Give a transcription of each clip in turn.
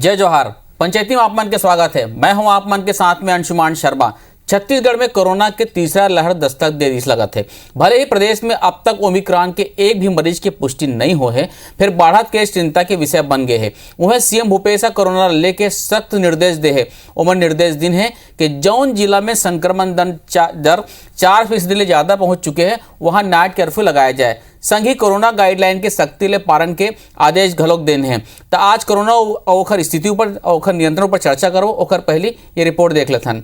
जय जोहार। पंचायती में आपमन के स्वागत है। मैं हूं आपमन के साथ में अंशुमान शर्मा। छत्तीसगढ़ में कोरोना के तीसरा लहर दस्तक दे दी लगत है। भले ही प्रदेश में अब तक ओमिक्रॉन के एक भी मरीज की पुष्टि नहीं हो है, फिर बढ़त केस चिंता के विषय बन गए हैं। वह सीएम भूपेश कोरोना लेके सख्त निर्देश दे है। उमर निर्देश दिन है कि जौन जिला में संक्रमण दर 4% ले ज्यादा पहुंच चुके हैं, वहां नाइट कर्फ्यू लगाया जाए। संघ ही कोरोना गाइडलाइन के सख्ती ले पालन के आदेश घलोक देने हैं। तो आज कोरोना ओखर स्थिति पर ओखर नियंत्रण पर चर्चा करो। ओखर पहली ये रिपोर्ट देख लेथन।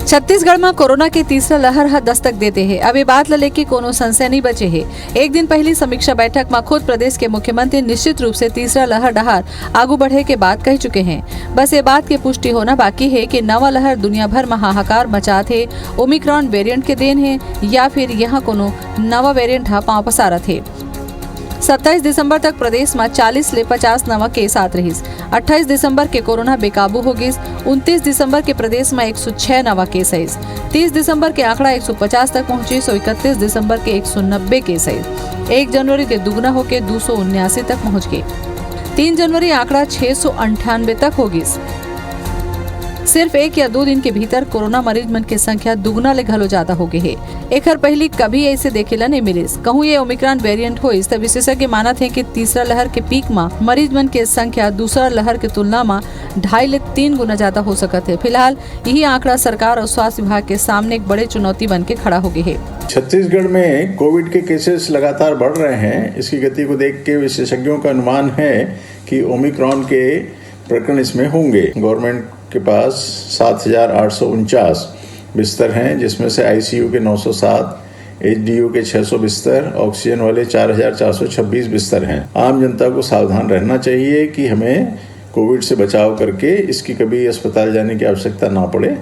छत्तीसगढ़ में कोरोना के तीसरा लहर दस्तक देते हैं। अब ये बात ल लेके कोनो संशय नहीं बचे है। एक दिन पहली समीक्षा बैठक में खुद प्रदेश के मुख्यमंत्री निश्चित रूप से तीसरा लहर डहार आगू बढ़े के बात कह चुके हैं। बस ये बात की पुष्टि होना बाकी है कि नवा लहर दुनिया भर में हाहाकार मचात है। ओमिक्रॉन वेरिएंट के देन है या फिर यहाँ कोनो नवा वेरिएंट पांव पसारत है। 27 दिसंबर तक प्रदेश में 40 ले 50 नवा केस आत रहीस। 28 दिसंबर के कोरोना बेकाबू हो गई। 29 दिसंबर के प्रदेश में 106 नवा केस है। 30 दिसंबर के आंकड़ा 150 तक पहुंची। 31 दिसंबर के 190 केस है। 1 जनवरी के दुगना होके 279 तक पहुंच गए। 3 जनवरी आंकड़ा 698 तक हो गई। सिर्फ 1 या 2 दिन के भीतर कोरोना मरीज मन की संख्या दुगना ले घलो ज्यादा हो गई है। एकर पहली कभी ऐसे देखेला नहीं मिलिस। कहूँ ये ओमिक्रॉन वेरिएंट हो इस विशेषज्ञ मानत है कि तीसरा लहर के पीक में मरीज मन के संख्या दूसरा लहर के तुलना में 2.5 ले 3 गुना ज्यादा हो सकत है। फिलहाल यही आंकड़ा सरकार और स्वास्थ्य विभाग के सामने एक बड़े चुनौती बन के खड़ा हो गई है। छत्तीसगढ़ में कोविड के केसेस लगातार बढ़ रहे हैं। इसकी गति को देख के विशेषज्ञों का अनुमान है कि ओमिक्रॉन के प्रकरण इसमें होंगे। गवर्नमेंट के पास 7,849 बिस्तर हैं, जिसमें से आईसीयू के 907, एचडीयू के 600 बिस्तर, ऑक्सीजन वाले 4,426 बिस्तर हैं। आम जनता को सावधान रहना चाहिए कि हमें कोविड से बचाव करके इसकी कभी अस्पताल जाने की आवश्यकता ना पड़े।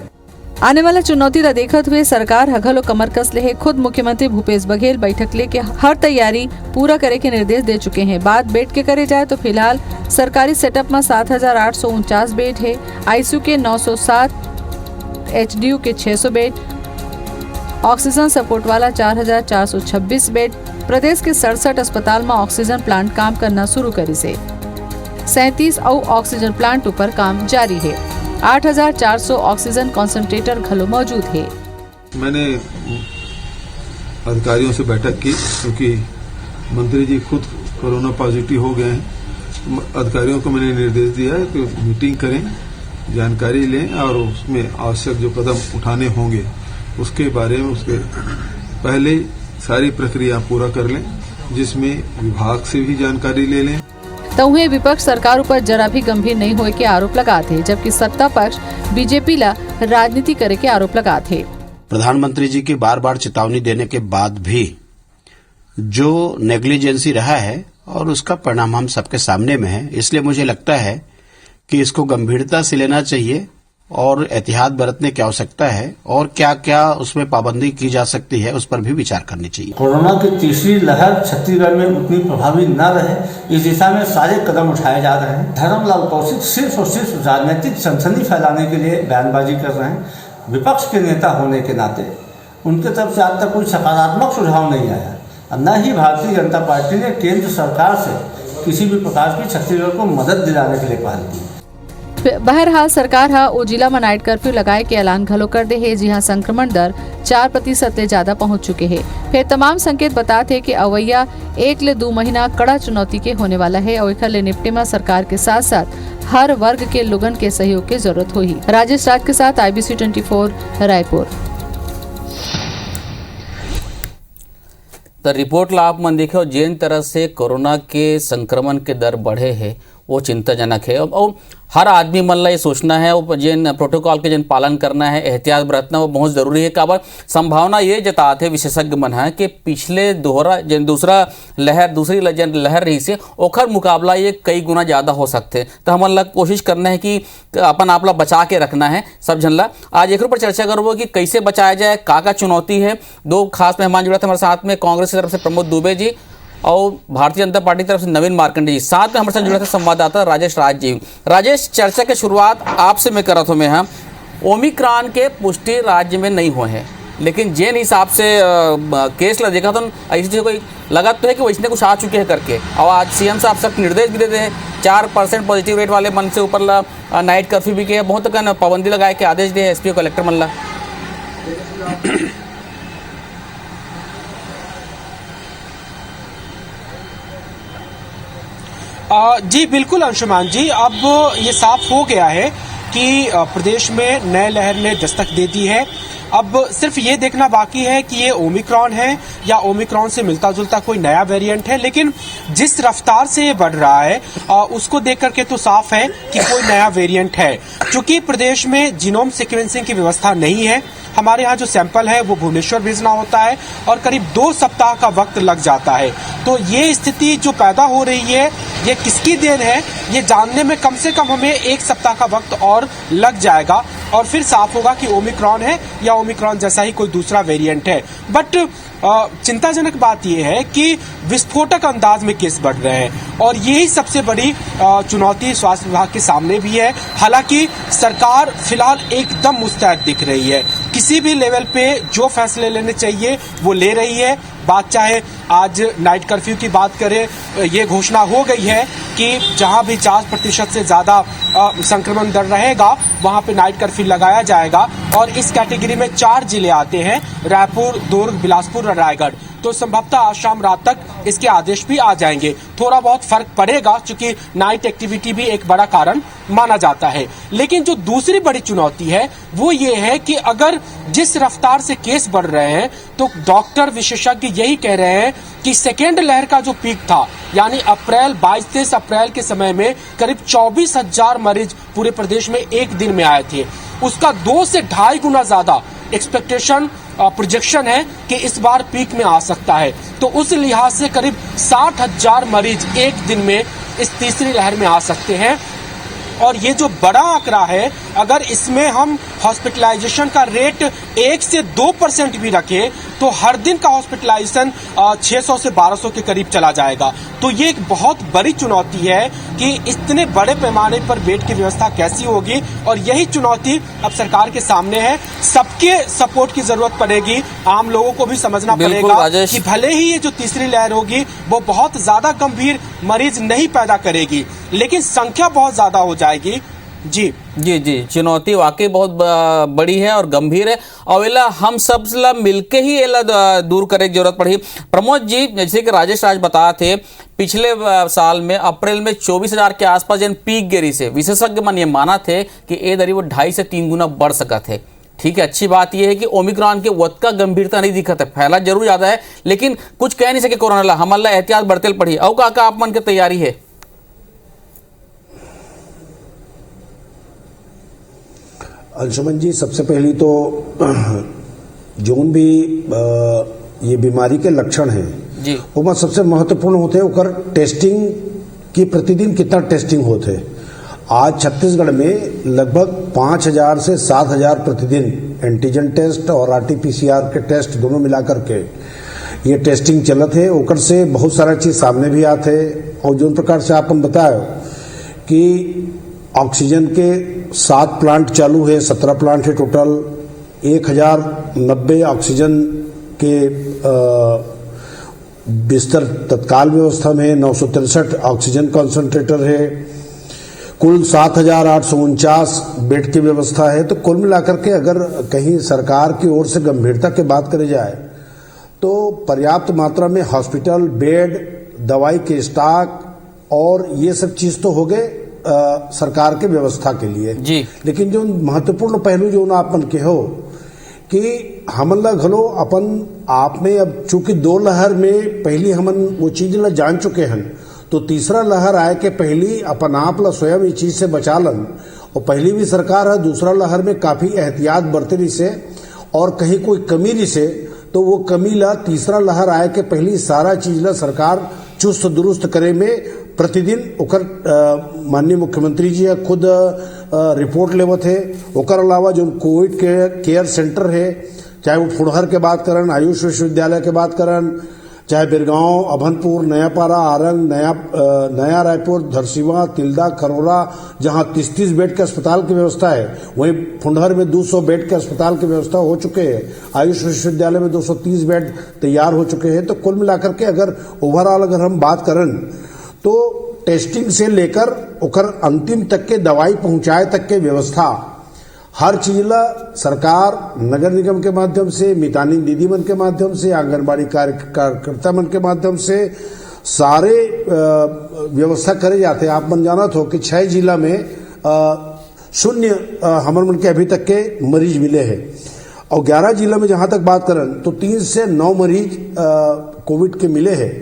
आने वाला चुनौती का देखते हुए सरकार हघलो कमर कस ले है। खुद मुख्यमंत्री भूपेश बघेल बैठक लेके हर तैयारी पूरा करे के निर्देश दे चुके हैं। बात बेड के करे जाए तो फिलहाल सरकारी सेटअप में 7,849 बेड है। आईसीयू के 907, एचडीयू के 600 बेड, ऑक्सीजन सपोर्ट वाला 4,426 बेड। प्रदेश के 67 अस्पताल में ऑक्सीजन प्लांट काम करना शुरू करी से। 37 और ऑक्सीजन प्लांट ऊपर काम जारी है। 8,400 ऑक्सीजन कॉन्सेंट्रेटर घलो मौजूद है। मैंने अधिकारियों से बैठक की क्योंकि मंत्री जी खुद कोरोना पॉजिटिव हो गए हैं। अधिकारियों को मैंने निर्देश दिया है कि मीटिंग करें, जानकारी लें और उसमें आवश्यक जो कदम उठाने होंगे उसके बारे में उसके पहले सारी प्रक्रिया पूरा कर लें, जिसमें विभाग से भी जानकारी ले लें। तो उन्हें विपक्ष सरकार ऊपर जरा भी गंभीर नहीं होए के आरोप लगाते, जबकि सत्ता पक्ष बीजेपी ला राजनीति करे के आरोप लगाते। प्रधानमंत्री जी की बार बार चेतावनी देने के बाद भी जो नेग्लिजेंसी रहा है और उसका परिणाम हम सबके सामने में है, इसलिए मुझे लगता है कि इसको गंभीरता से लेना चाहिए और एहतियात बरतने की आवश्यकता है और क्या क्या उसमें पाबंदी की जा सकती है उस पर भी विचार करनी चाहिए। कोरोना की तीसरी लहर छत्तीसगढ़ में उतनी प्रभावी न रहे, इस दिशा में सारे कदम उठाए जा रहे हैं। धर्मलाल कौशिक सिर्फ और सिर्फ राजनीतिक सनसनी फैलाने के लिए बयानबाजी कर रहे हैं। विपक्ष के नेता होने के नाते उनके तरफ से आज तक कोई सकारात्मक सुझाव नहीं आया, न ही भारतीय जनता पार्टी ने केंद्र सरकार से किसी भी प्रकार की छत्तीसगढ़ को मदद दिलाने के लिए पहल की। बहरहाल सरकार ओ जिला में नाइट कर्फ्यू लगाए के ऐलान घलो कर दे है, जहां संक्रमण दर 4% ले ज्यादा पहुंच चुके हैं। फिर तमाम संकेत बताते हैं कि अवैया 1 ले 2 महीना कड़ा चुनौती के होने वाला है और एकर ले निपटे में सरकार के साथ साथ हर वर्ग के लोगन के सहयोग की जरूरत होगी। राजेश राज के साथ IBC 24 रायपुर। तो रिपोर्ट ला आप मन देखो, जिन तरह से कोरोना के संक्रमण के दर बढ़े है वो चिंताजनक है। और हर आदमी मन ला ये सोचना है, वो जिन प्रोटोकॉल के जिन पालन करना है, एहतियात बरतना वो बहुत ज़रूरी है। काबर संभावना ये जताते विशेषज्ञ मन है कि पिछले दूसरा लहर दूसरी जन लहर रही से ओखर मुकाबला ये कई गुना ज़्यादा हो सकते। तो हमन ला कोशिश करना है कि अपन आप ला बचा के रखना है सब जन ला। आज एक पर चर्चा करो कि कैसे बचाया जाए, का चुनौती है। 2 खास मेहमान जुड़े थे हमारे साथ में, कांग्रेस की तरफ से प्रमोद दुबे जी और भारतीय जनता पार्टी की तरफ से नवीन मार्कंडे जी। साथ में हमारे साथ जुड़े थे संवाददाता राजेश राज जी। राजेश, चर्चा की शुरुआत आपसे मैं करत हूँ। मैं ओमिक्रॉन के पुष्टि राज्य में नहीं हुए हैं, लेकिन जिन हिसाब से केस देखा तो ऐसी चीज़ कोई लगा तो है कि वैसने कुछ आ चुके हैं करके। और आज सीएम साहब सख्त निर्देश भी देते हैं, 4% पॉजिटिव रेट वाले मन से ऊपर नाइट कर्फ्यू भी किया, बहुत पाबंदी लगाए के आदेश दिए एसपी कलेक्टर मल्ला। जी बिल्कुल अंशुमान जी, अब ये साफ हो गया है कि प्रदेश में नए लहर ने दस्तक दे दी है। अब सिर्फ ये देखना बाकी है कि ये ओमिक्रॉन है या ओमिक्रॉन से मिलता जुलता कोई नया वेरिएंट है, लेकिन जिस रफ्तार से ये बढ़ रहा है उसको देख करके तो साफ है कि कोई नया वेरिएंट है। क्योंकि प्रदेश में जीनोम सीक्वेंसिंग की व्यवस्था नहीं है, हमारे यहाँ जो सैंपल है वो भुवनेश्वर भेजना होता है और करीब 2 सप्ताह का वक्त लग जाता है। तो ये स्थिति जो पैदा हो रही है ये किसकी देन है, ये जानने में कम से कम हमें 1 सप्ताह का वक्त और लग जाएगा और फिर साफ होगा कि ओमिक्रॉन है या ओमिक्रॉन जैसा ही कोई दूसरा वेरिएंट है। बट चिंताजनक बात यह है कि विस्फोटक अंदाज में केस बढ़ रहे हैं और यही सबसे बड़ी चुनौती स्वास्थ्य विभाग के सामने भी है। हालांकि सरकार फिलहाल एकदम मुस्तैद दिख रही है, किसी भी लेवल पे जो फैसले लेने चाहिए वो ले रही है। बात चाहे आज नाइट कर्फ्यू की बात करें, ये घोषणा हो गई है कि जहां भी 40% से ज्यादा संक्रमण दर रहेगा वहां पे नाइट कर्फ्यू लगाया जाएगा और इस कैटेगरी में 4 जिले आते हैं, रायपुर, दुर्ग, बिलासपुर और रायगढ़। तो संभवतः आज शाम रात तक इसके आदेश भी आ जाएंगे। थोड़ा बहुत फर्क पड़ेगा क्योंकि नाइट एक्टिविटी भी एक बड़ा कारण माना जाता है। लेकिन जो दूसरी बड़ी चुनौती है वो ये है कि अगर जिस रफ्तार से केस बढ़ रहे हैं तो डॉक्टर विशेषज्ञ यही कह रहे हैं कि सेकेंड लहर का जो पीक था यानी अप्रैल 22-23 अप्रैल के समय में करीब 24,000 मरीज पूरे प्रदेश में एक दिन में आए थे, उसका 2 से 2.5 गुना ज्यादा एक्सपेक्टेशन प्रोजेक्शन है कि इस बार पीक में आ सकता है। तो उस लिहाज से करीब 60,000 मरीज एक दिन में इस तीसरी लहर में आ सकते हैं और ये जो बड़ा आंकड़ा है अगर इसमें हम हॉस्पिटलाइजेशन का रेट 1 से 2% भी रखें तो हर दिन का हॉस्पिटलाइजेशन 600 से 1200 के करीब चला जाएगा। तो ये एक बहुत बड़ी चुनौती है कि इतने बड़े पैमाने पर बेड की व्यवस्था कैसी होगी और यही चुनौती अब सरकार के सामने है। सबके सपोर्ट की जरूरत पड़ेगी, आम लोगों को भी समझना पड़ेगा कि भले ही ये जो तीसरी लहर होगी वो बहुत ज्यादा गंभीर मरीज नहीं पैदा करेगी लेकिन संख्या बहुत ज्यादा हो जाएगी। जी जी जी, चुनौती वाकई बहुत बड़ी है और गंभीर है और एला हम सब मिलके ही एला दूर करे की जरूरत पड़ी। प्रमोद जी, जैसे कि राजेश राज बताए थे पिछले साल में अप्रैल में 24,000 के आसपास जन पीक गिरी से विशेषज्ञ मन ये माना थे कि ये दरी वो 2.5 से 3 गुना बढ़ सका थे। ठीक है, अच्छी बात यह है कि ओमिक्रॉन के वत का गंभीरता नहीं दिखत है, फैला जरूर ज्यादा है लेकिन कुछ कह नहीं सके कोरोना ला, हमारा एहतियात बढ़ते पड़ी। और का आप मन की तैयारी है? अंशुमन जी, सबसे पहली तो जोन भी ये बीमारी के लक्षण हैं जी वो सबसे महत्वपूर्ण होते हैं ओकर टेस्टिंग की, प्रतिदिन कितना टेस्टिंग होते। आज छत्तीसगढ़ में लगभग 5,000 से 7,000 प्रतिदिन एंटीजन टेस्ट और आरटीपीसीआर के टेस्ट दोनों मिलाकर के ये टेस्टिंग चलत है। ओकर से बहुत सारा चीज सामने भी आते और जो प्रकार से आपन बताया कि ऑक्सीजन के 7 प्लांट चालू है, 17 प्लांट है टोटल, 1,090 ऑक्सीजन के बिस्तर तत्काल व्यवस्था में, 963 ऑक्सीजन कॉन्सेंट्रेटर है, कुल 7,849 बेड की व्यवस्था है। तो कुल मिलाकर के अगर कहीं सरकार की ओर से गंभीरता की बात करी जाए तो पर्याप्त मात्रा में हॉस्पिटल बेड, दवाई के स्टॉक और ये सब चीज तो हो गए सरकार के व्यवस्था के लिए जी। लेकिन जो महत्वपूर्ण पहलू जो आपन के हो कि हमन ला घलो अपन आप में अब चूंकि 2 लहर में पहली हमन वो चीज ला जान चुके हैं तो तीसरा लहर आए के पहली अपन आप ला स्वयं इस चीज से बचा लन। और पहली भी सरकार है दूसरा लहर में काफी एहतियात बरते रही से और कहीं कोई कमी रही से तो वो कमी ला तीसरा लहर आए के पहली सारा चीज ला सरकार चुस्त दुरुस्त करे में प्रतिदिन ओकर माननीय मुख्यमंत्री जी खुद रिपोर्ट लेवत है। ओकर अलावा जो कोविड केयर सेंटर है, चाहे वो फुड़हर के बात करन, आयुष विश्वविद्यालय के बात करन चाहे बिरगांव, अभनपुर, नयापारा, आरंग, नया रायपुर, धरसीवा, तिल्दा, खरोरा, जहां 30-30 बेड के अस्पताल की व्यवस्था है, वहीं फुंडहर में 200 बेड के अस्पताल की व्यवस्था हो चुके हैं। आयुष विश्वविद्यालय में 230 बेड तैयार हो चुके हैं। तो कुल मिलाकर के अगर ओवरऑल अगर हम बात करें तो टेस्टिंग से लेकर ओकर अंतिम तक के दवाई पहुंचाए तक के व्यवस्था हर चीज ला सरकार नगर निगम के माध्यम से, मितानी दीदी मन के माध्यम से, आंगनबाड़ी कार्यकर्ता मन के माध्यम से सारे व्यवस्था करे जाते हैं। आप मन जानत हो कि 6 जिला में 0 हमर मन के अभी तक के मरीज मिले हैं और 11 जिला में जहां तक बात करें तो 3 से 9 मरीज कोविड के मिले हैं।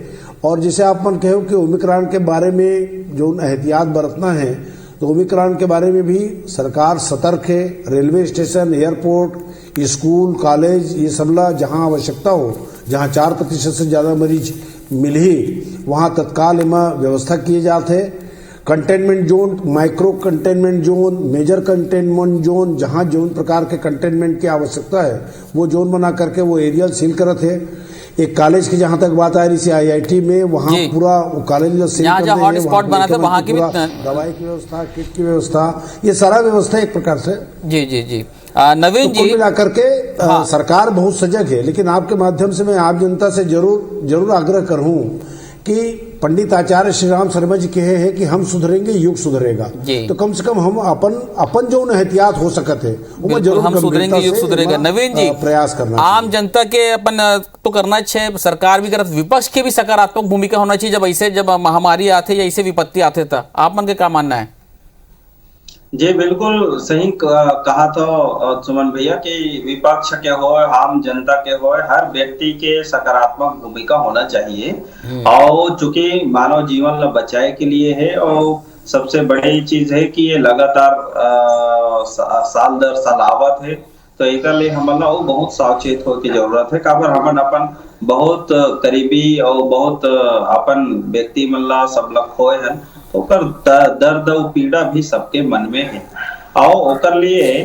और जैसे आप मन कहो कि ओमिक्रॉन के बारे में जो एहतियात बरतना है तो ओमिक्रॉन के बारे में भी सरकार सतर्क है। Railway station, airport, school, college ये सबला जहां आवश्यकता हो, जहां 4% से ज्यादा मरीज मिल ही वहां तत्काल इमा व्यवस्था किए जाते हैं। Containment zone, micro containment zone, major containment zone, जहां जोन प्रकार के कंटेनमेंट की आवश्यकता है वो जोन बना करके वो एरिया सील करत है। एक कॉलेज की जहां तक बात आ रही थी IIT में, वहां पूरा कॉलेज जहाँ हॉटस्पॉट बना था वहां की भी दवाई की व्यवस्था, किट की व्यवस्था, ये सारा व्यवस्था एक प्रकार से जी नवीन जी मिलाकर के सरकार बहुत सजग है। लेकिन आपके माध्यम से मैं आप जनता से जरूर आग्रह करूं कि पंडित आचार्य श्री राम शर्मा जी कहे हैं कि हम सुधरेंगे युग सुधरेगा। तो कम से कम हम अपन जो एहतियात हो सकते है जरूर हम सुधरेंगे युग सुधरेगा। नवीन जी प्रयास करना, आम जनता के अपन तो करना चाहिए, सरकार भी करत, विपक्ष की भी सकारात्मक भूमिका होना चाहिए जब महामारी आते या ऐसे विपत्ति आते था। आप मन के क्या मानना है? जी बिल्कुल सही कहा था सुमन भैया कि विपक्ष के हो, आम जनता के हो, हर व्यक्ति के सकारात्मक भूमिका होना चाहिए। और चूंकि मानव जीवन ला बचाए के लिए है और सबसे बड़ी चीज है कि ये लगातार साल दर साल आवत है, तो एक हमन ला बहुत सावचेत हो की जरूरत है। काबर हमन अपन बहुत करीबी और बहुत अपन व्यक्ति मन ला सब ला खोए हैं, ओकर दर्द और पीड़ा भी सबके मन में है। और ओकर लिए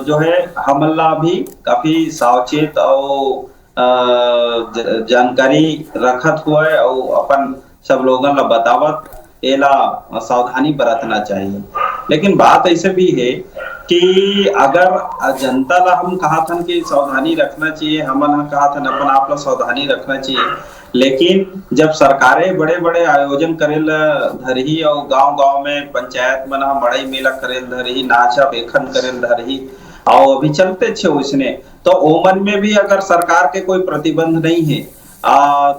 जो है हमला भी काफी सावचेत और जानकारी रखत हुआ है और अपन सब लोगों ला बतावत एला सावधानी बरतना चाहिए। लेकिन बात ऐसे भी है कि अगर जनता ला हम कहा था कि सावधानी रखना चाहिए, हमन कहा था अपन आप ला सावधानी रखना चाहिए, लेकिन जब सरकारें बड़े बड़े आयोजन करेल धरही और गांव-गांव में पंचायत में मड़ई मेला करेल धरही, नाचा बेखन करेल धरही और अभी चलते छे उसने, तो ओमन में भी अगर सरकार के कोई प्रतिबंध नहीं है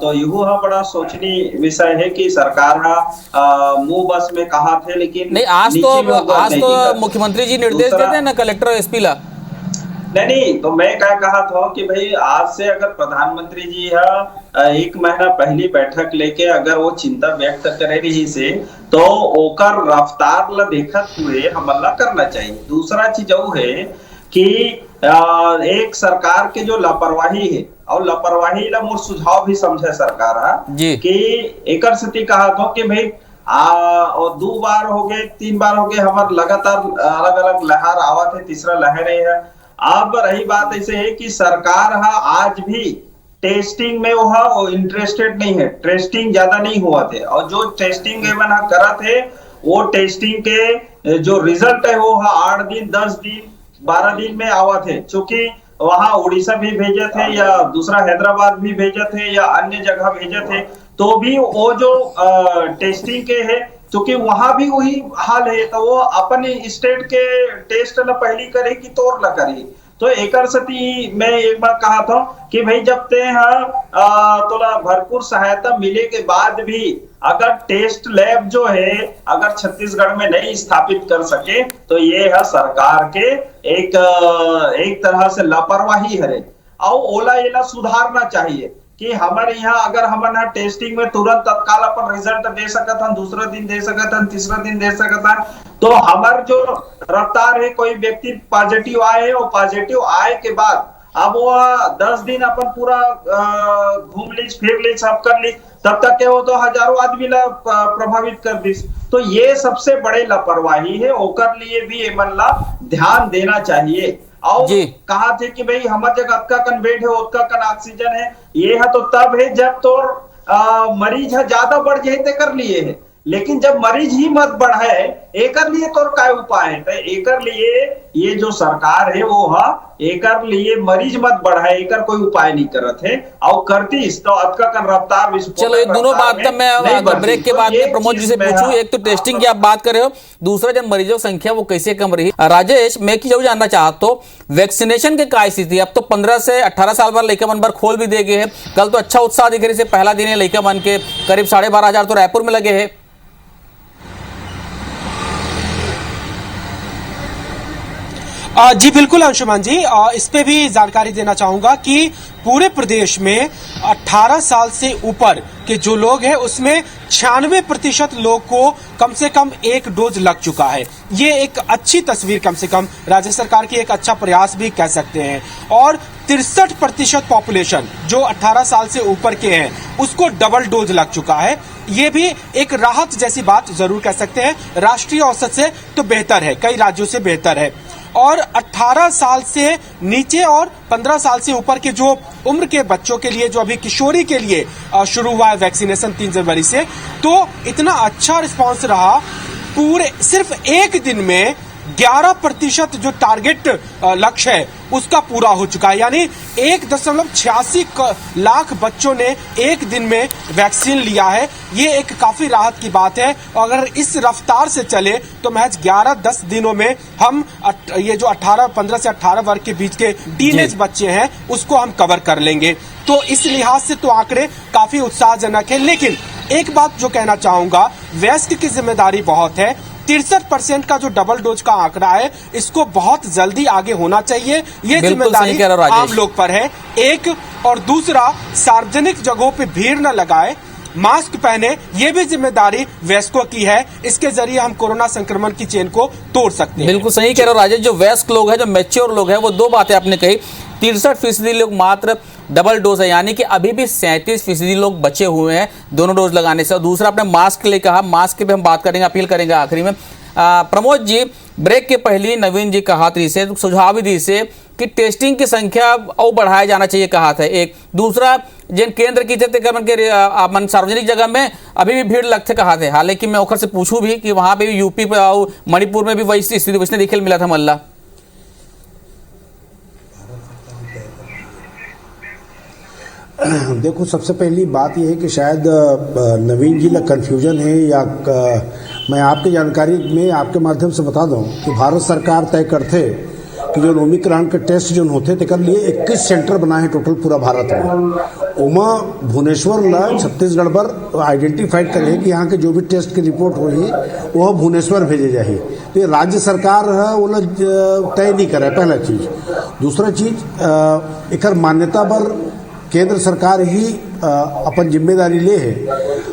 तो यू बड़ा सोचनीय विषय है कि सरकार मुंह बस में कहा थे, लेकिन नहीं आज तो मुख्यमंत्री जी निर्देश देते हैं ना कलेक्टर और SP ला। नहीं तो मैं क्या कहा था कि भाई आज से अगर प्रधानमंत्री जी 1 महीना पहली बैठक लेके अगर वो चिंता व्यक्त करे रही से तो ओकर रफ्तार ला देखत हुए हमला करना चाहिए। दूसरा चीज वो है कि एक सरकार के जो लापरवाही है और लापरवाही ला मोर सुझाव भी समझे सरकार कि एकर स्थिति कहा था कि भाई और 2 बार हो गए 3 बार हो गए हमारे लगातार अलग अलग लहर आवत है, तीसरा लहर है। अब रही बात ऐसे है कि सरकार आज भी टेस्टिंग में वो इंटरेस्टेड नहीं है, टेस्टिंग ज्यादा नहीं हुआ थे और जो टेस्टिंग करा थे वो टेस्टिंग के जो रिजल्ट है वो 8 दिन 10 दिन 12 दिन में आवा थे। चूंकि वहां उड़ीसा भी भेजे थे या दूसरा हैदराबाद भी भेजे थे या अन्य जगह भेजे थे, तो भी वो जो टेस्टिंग के है क्योंकि वहां भी वही हाल है, तो वो अपने स्टेट के टेस्ट ला पहली करे कि तोर ला करे। तो एकर सती मैं एक बार कहा था कि भाई जब ते तोला भरपूर सहायता मिले के बाद भी अगर टेस्ट लैब जो है अगर छत्तीसगढ़ में नहीं स्थापित कर सके तो ये है सरकार के एक तरह से लापरवाही है और ओला एला सुधारना चाहिए कि हमारे यहाँ अगर हम टेस्टिंग में तुरंत तत्काल अपन रिजल्ट दे सकत हन, दूसरा दिन दे सकत हन, तीसरा दिन दे सकत हन, तो हमार जो रफ्तार है कोई व्यक्ति पॉजिटिव आए है और पॉजिटिव आए के बाद अब वो 10 दिन अपन पूरा घूम लीज फिर लीज सब कर ली, तब तक के वो तो हजारों आदमी ला प्रभावित कर दी। तो ये सबसे बड़े लापरवाही है, ओकर लिए भी एमन ला ध्यान देना चाहिए। और जी। कहा थे कि भाई हमारे जगह अतका कन बेड है, उतका कन ऑक्सीजन है। ये है तो तब है जब तो मरीज है ज्यादा बढ़ जाए तो कर लिए है, लेकिन जब मरीज ही मत बढ़े एकर लिए तो क्या उपाय है? तो एकर लिए ये जो सरकार है वो एकर लिए मरीज मत बढ़े एकर कोई उपाय नहीं करत है, और करती तो अतका का रफ्तार चलो ये दोनों बात तो मैं ब्रेक के बाद में प्रमोद जी से पूछूं। एक तो टेस्टिंग की आप बात कर रहे हो, दूसरा जब मरीजों की संख्या वो कैसे कम रही। राजेश, मैं की जरूर जानना चाहता हूँ वैक्सीनेशन के क्या स्थिति? अब तो 15 से 18 साल बाद लड़का मन पर खोल भी दे गए हैं। कल तो अच्छा उत्साह दिख रही से पहला दिन है लड़का मन के करीब 12,500 तो रायपुर में लगे हैं। जी बिल्कुल अंशुमान जी, इस पे भी जानकारी देना चाहूंगा कि पूरे प्रदेश में 18 साल से ऊपर के जो लोग हैं उसमें 96% लोग को कम से कम एक डोज लग चुका है। ये एक अच्छी तस्वीर कम से कम राज्य सरकार की एक अच्छा प्रयास भी कह सकते हैं। और 63% पॉपुलेशन जो 18 साल से ऊपर के हैं उसको डबल डोज लग चुका है। ये भी एक राहत जैसी बात जरूर कह सकते हैं। राष्ट्रीय औसत से तो बेहतर है, कई राज्यों से बेहतर है। और 18 साल से नीचे और 15 साल से ऊपर के जो उम्र के बच्चों के लिए, जो अभी किशोरी के लिए शुरू हुआ है वैक्सीनेशन 3 जनवरी से, तो इतना अच्छा रिस्पांस रहा। पूरे सिर्फ एक दिन में 11% जो टारगेट लक्ष्य है उसका पूरा हो चुका है। यानी 1.86 लाख बच्चों ने एक दिन में वैक्सीन लिया है। ये एक काफी राहत की बात है। और अगर इस रफ्तार से चले तो महज 11-10 दिनों में हम ये जो 15 से 18 वर्ग के बीच के टीनेज बच्चे हैं उसको हम कवर कर लेंगे। तो इस लिहाज से तो आंकड़े काफी उत्साहजनक है। लेकिन एक बात जो कहना चाहूंगा, वयस्क की जिम्मेदारी बहुत है। 63% का जो डबल डोज का आंकड़ा है इसको बहुत जल्दी आगे होना चाहिए। ये जिम्मेदारी आम लोग पर है। एक और दूसरा, सार्वजनिक जगहों पे भीड़ न लगाए, मास्क पहने, ये भी जिम्मेदारी वयस्कों की है। इसके जरिए हम कोरोना संक्रमण की चेन को तोड़ सकते हैं। बिल्कुल सही कह रहे हो राजेश। जो वयस्क लोग हैं, जो मैच्योर लोग हैं, वो दो बातें आपने कही। 63% लोग मात्र डबल डोज है, यानी कि अभी भी 37% लोग बचे हुए हैं दोनों डोज लगाने से। और दूसरा आपने मास्क के लिए कहा, मास्क के भी हम बात करेंगे, अपील करेंगे आखिरी में। प्रमोद जी, ब्रेक के पहले नवीन जी कहा से सुझाव भी दी से कि टेस्टिंग की संख्या और बढ़ाया जाना चाहिए कहा था। एक दूसरा, जिन केंद्र की के सार्वजनिक जगह में अभी भी भीड़ लगते कहा थे। हालांकि मैं ओखर से पूछूं भी कि वहां पे यूपी और मणिपुर में भी वही स्थिति वैसे दिखे मिला था मल्ला। देखो, सबसे पहली बात यह है कि शायद नवीन जी ला कन्फ्यूजन है, या मैं आपकी जानकारी में आपके माध्यम से बता दूं कि भारत सरकार तय करते कि जो ओमिक्रॉन के टेस्ट जो होते थे कर लिए 21 सेंटर बनाए टोटल पूरा भारत में। उमा भुवनेश्वर ला छत्तीसगढ़ पर आइडेंटिफाइड करे कि यहाँ के जो भी टेस्ट की रिपोर्ट हुई वह भुवनेश्वर भेजे जाए। तो ये राज्य सरकार है वो तय नहीं करे, पहला चीज। दूसरा चीज, एक मान्यता पर केंद्र सरकार ही अपन जिम्मेदारी ले है,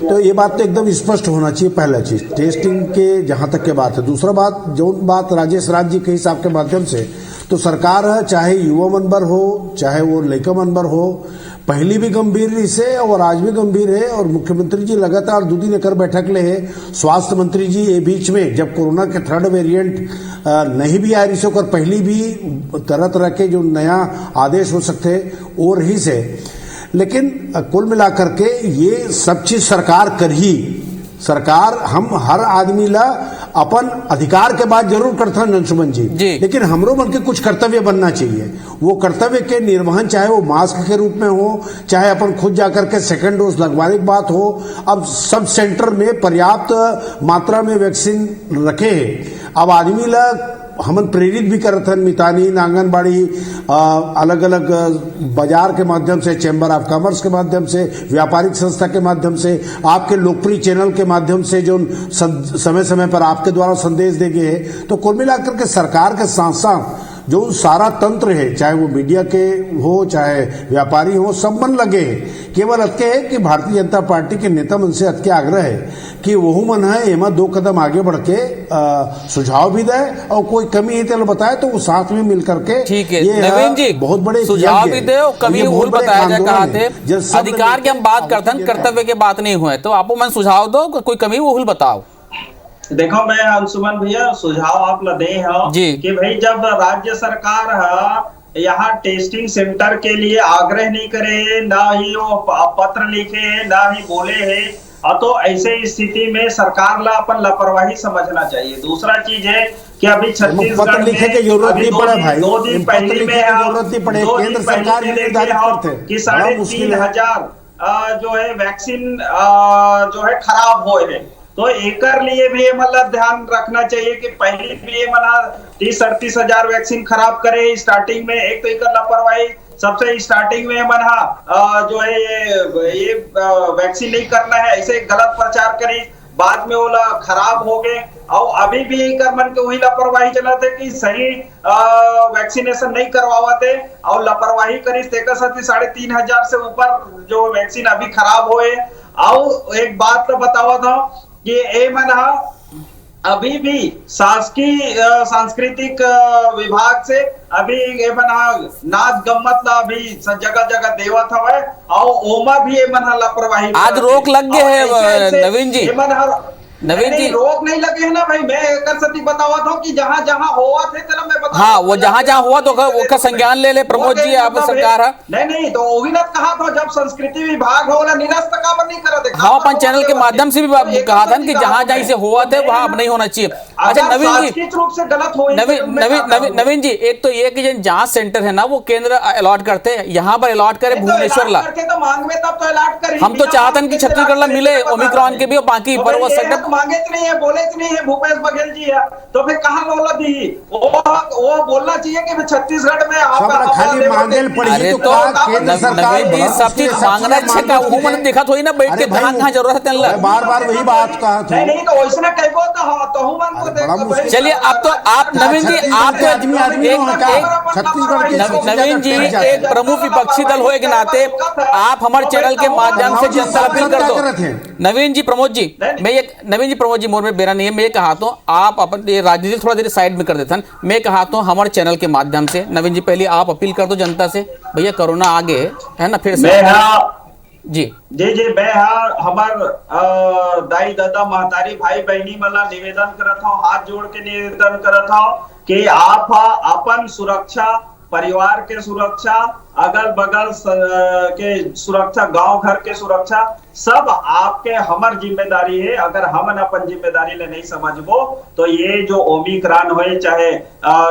तो ये बात तो एकदम स्पष्ट होना चाहिए। पहला चीज टेस्टिंग के जहां तक के बात है। दूसरा बात, जो बात राजेश राज जी के हिसाब के माध्यम से, तो सरकार है, चाहे युवा मनबर हो चाहे वो लड़का मनबर हो, पहली भी गंभीर से और आज भी गंभीर है। और मुख्यमंत्री जी लगातार 2 दिन कर बैठक ले है। स्वास्थ्य मंत्री जी ये बीच में जब कोरोना के 3rd वेरिएंट नहीं भी आ रही से, पहली भी तरह तरह के जो नया आदेश हो सकते वो रही से। लेकिन कुल मिलाकर के ये सब चीज सरकार कर ही, सरकार हम हर आदमी ला अपन अधिकार के बाद जरूर करता है अंशुमन जी, लेकिन हमरो मन के कुछ कर्तव्य बनना चाहिए। वो कर्तव्य के निर्वहन चाहे वो मास्क के रूप में हो, चाहे अपन खुद जाकर के सेकंड डोज लगवाने की बात हो। अब सब सेंटर में पर्याप्त मात्रा में वैक्सीन रखे हैं। अब आदमी ला हमन प्रेरित भी करत हन, मितानी आंगनबाड़ी, अलग अलग बाजार के माध्यम से, चैम्बर ऑफ कॉमर्स के माध्यम से, व्यापारिक संस्था के माध्यम से, आपके लोकप्रिय चैनल के माध्यम से जो समय समय पर आपके द्वारा संदेश दे गए हैं। तो कुल मिलाकर के सरकार के साथ साथ जो सारा तंत्र है, चाहे वो मीडिया के हो चाहे व्यापारी हो, सब मन लगे हैं। केवल अतके है कि भारतीय जनता पार्टी के नेता मन से अतके आग्रह है कि वह मन है एमा 2 कदम आगे बढ़ के सुझाव भी दे, और कोई कमी है तो बताए तो वो साथ में मिलकर के। ठीक है नवीन जी, बहुत बड़े सुझाव भी दे और कमी भूल बताया जाए। कहा थे अधिकार की हम बात करते हैं, कर्तव्य की बात नहीं हुए, तो आपको मैं सुझाव दो, कोई कमी भूल बताओ। देखो मैं अंशुमन भैया सुझाव आप लदे हो जी। कि भाई जब राज्य सरकार है यहाँ टेस्टिंग सेंटर के लिए आग्रह नहीं करे, ना ही वो पत्र लिखे, ना ही बोले है, तो ऐसे स्थिति में सरकार ला अपन लापरवाही समझना चाहिए। दूसरा चीज है कि अभी छत्तीसगढ़ पत्र लिखे की जरूरत नहीं पड़े भाई, 2 दिन पहले में जरूरत नहीं पड़े, केंद्र सरकार भी निर्धारित करते कि 3,500 जो है वैक्सीन जो है खराब हुए है, तो एकर लिए भी मतलब ध्यान रखना चाहिए कि पहले भी 30-38 हजार वैक्सीन खराब करे स्टार्टिंग में। एक तो एकर लापरवाही सबसे स्टार्टिंग में मना जो है ये वैक्सीन नहीं करना है, ऐसे गलत प्रचार करी, बाद में वो खराब हो गए। और अभी भी एकर मन के वही लापरवाही चलाते कि सही वैक्सीनेशन नहीं करवाते और लापरवाही करी, 3,500 से ऊपर जो वैक्सीन अभी खराब हुए। और एक बात तो बतावा था कि ए मना अभी भी शासकीय सांस्कृतिक विभाग से अभी ये बना नाच गम्मत ला अभी जगह जगह देवत हवे और ओमा भी ये मना लापरवाही आज रोक लग गए है नवीन जी। नवीन जी रोक नहीं लगे है ना भाई, मैं कर सती बतावा था कि जहाँ जहाँ हुआ थे तेरा मैं बता। हाँ वो जहाँ जहाँ हुआ तो उसका संज्ञान ले ले प्रमोद जी, आप सरकार है। नहीं तो वही ना कहा था जब संस्कृति विभाग हो निरस्त काम नहीं करा दे। हम अपन चैनल के माध्यम से भी कहा था कि जहाँ जहाँ इसे हुआ थे वहाँ अब नहीं होना चाहिए। अच्छा नवीन जी, रूप से गलत हो नवीन जी, एक तो ये कि जांच सेंटर है ना वो केंद्र अलॉट करते हैं, यहाँ पर अलॉट करे भुवनेश्वर ला, हम तो चाहते हैं कि छत्तीसगढ़ ला मिले ओमिक्रॉन के भी और बाकी पर वो सेटअप मांगे नहीं है, बोले नहीं है। भूपेश बघेल जी है तो फिर कहाँ बोला दी वो बोलना चाहिए कि छत्तीसगढ़ में खाली मांगे पड़ी। अरे तो नवीन जी सब चीज मांगना अच्छे का वो मैंने देखा थोड़ी ना बैठ के कहाँ जरूरत है, बार बार वही बात कहा था। नहीं तो वैसा कहबो तो चलिए अब तो आप नवीन जी आप नवीन जी एक प्रमुख विपक्षी दल होए के नाते आप हमारे चैनल के माध्यम से जनता अपील कर दो। नवीन जी प्रमोद जी नवीन जी प्रमोद जी मोर में बेरा नहीं है, मैं कहा तो आप अपन ये राजनीति थोड़ा देर साइड में कर देते हैं। मैं कहा तो हमारे चैनल के माध्यम से नवीन जी पहले आप अपील कर दो जनता से, भैया कोरोना आगे है ना फिर से जी मैं हमार दाई दादा महतारी भाई बहनी मला निवेदन करत हूँ, हाथ जोड़ के निवेदन करत हूँ कि आप अपन सुरक्षा, परिवार के सुरक्षा, अगल बगल के सुरक्षा, गांव घर के सुरक्षा सब आपके हमर जिम्मेदारी है। अगर हम अपन जिम्मेदारी ले नहीं समझबो तो ये जो ओमिक्रॉन हो चाहे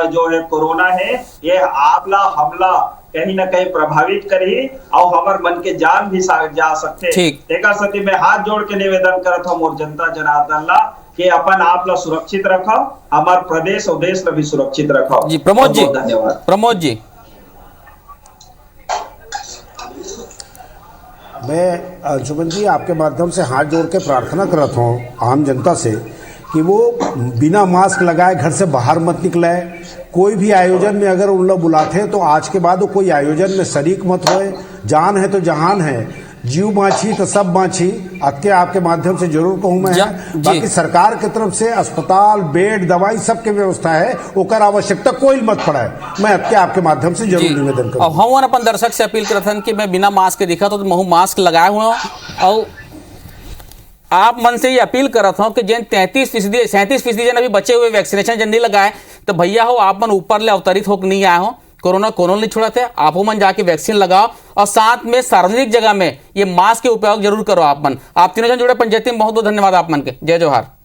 जो है कोरोना है ये आपला हमला कहीं ना कहीं प्रभावित करी और हमार मन के जान भी जा सकते। एक सती में हाथ जोड़ के निवेदन करत हूँ मोर जनता जनार्दन ला कि अपन आप ला सुरक्षित रखो, हमार प्रदेश और देश ला भी सुरक्षित रखो। जी प्रमोद जी, धन्यवाद प्रमोद जी। मैं अंशुमन जी आपके माध्यम से हाथ जोड़ के प्रार्थना करता हूँ आम जनता से कि वो बिना मास्क लगाए घर से बाहर मत निकले। कोई भी आयोजन में अगर उन लोग बुलाते हैं तो आज के बाद वो कोई आयोजन में शरीक मत होए। जान है तो जहान है, जीव बाँची तो सब बाँची, अत्य आपके माध्यम से जरूर कहूँ मैं। बाकी सरकार की तरफ से अस्पताल, बेड, दवाई सबके व्यवस्था है, ओकर आवश्यकता कोई मत पड़े। मैं अत्य आपके माध्यम से जरूर निवेदन करूँ। हम अपन दर्शक से अपील करते हैं कि मैं बिना मास्क के दिखा तो महू मास्क लगाए हुए हूँ और आप मन से ये अपील करत हूँ कि जिन 37% जन अभी बचे हुए वैक्सीनेशन जन नहीं लगाए तो भैया हो आप मन ऊपर ले अवतरित होकर नहीं आए हो, कोरोना नहीं छोड़ा थे, आप मन जाके वैक्सीन लगाओ और साथ में सार्वजनिक जगह में ये मास्क के उपयोग जरूर करो। आप तीनों जन जुड़े पंचायती में बहुत बहुत धन्यवाद आप मन के। जय जोहार।